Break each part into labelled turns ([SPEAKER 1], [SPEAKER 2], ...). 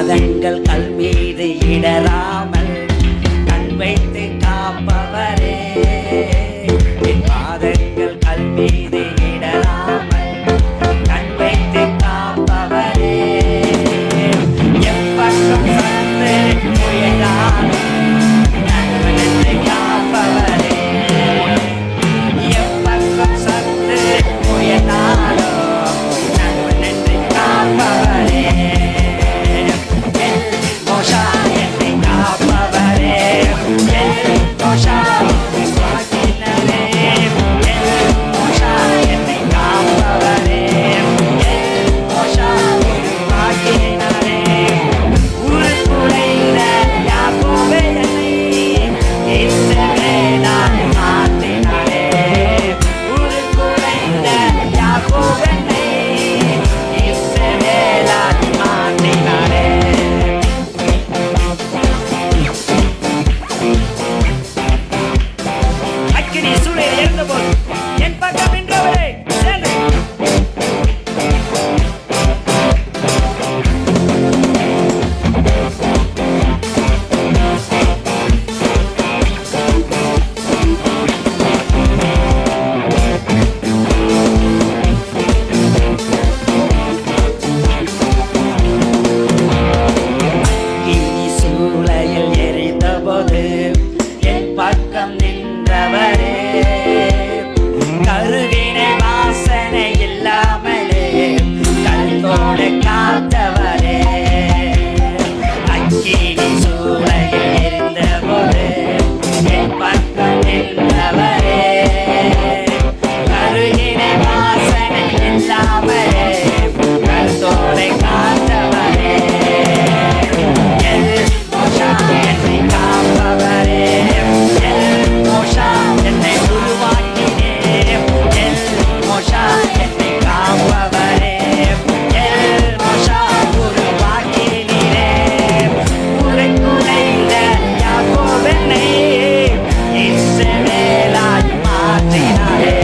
[SPEAKER 1] பாதங்கள் கல் மீது இடராமல் கண் வைத்து காப்பவரே, என் பாதங்கள் கல் மீது இடராமல் கண் வைத்து காப்பவரே, எப்பக்கம் சத்து முயலாலும் நண்பனை காப்பவரே, எப்பக்கம் சத்து முயலாலும் நண்பனை காப்பவரே, மோஷா என்னை காப்பவரே, மோஷா வாக்கினரே, மோஷா என்னை காப்பவரே, மோஷா வாக்கினரே, உருக்குலைந்த யாக்கோபே என்னை இஸ்ரவேலாய் மாற்றினாரே, உருக்குலைந்த யாக்கோபே என்னை இஸ்ரவேலாய் மாற்றினாரே. அக்கினி சூளையில் இருந்தபோது என் பக்கம் நின்றவரே சேர்ந்து அக்கினி சூளையில் எரிந்தபோது என் பக்கம் நின்றவரே, கருவினை வாசனை இல்லாமலே கல்தோடு காத்தவரே, அக்கினி சூளையில் எரிந்தபோது என் பக்கம் நின்றவரே, கருவினை வாசனை இல்லாமலே கல்தோடு காத்தவரே, மோஷா என்னை காப்பவரே, மோஷா என்னை உருவாக்கினே, மோஷா என்னை காப்பவரே, மோஷா உருவாக்கினீரே, உரைக்குலைந்த யாக்கோபென்னை இஸ்ரவேலாய் மாற்றினாரே,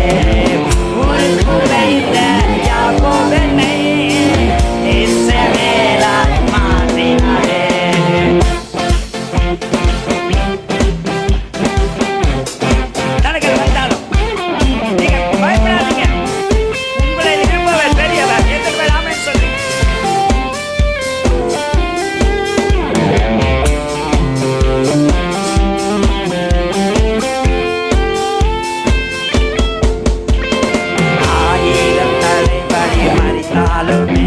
[SPEAKER 1] உரைக்குலைந்த யாக்கோபென்னை இஸ்ரவேலாய் மாற்றினாரே. தடைகள் வந்தாலும் நீங்க பயப்படாதீங்க, உங்களை விரும்பவர் பெரியவர். எத்தனை பேர் ஆமென் சொல்றீங்க? ஆயிரம் தலைவலி மறித்தாலுமே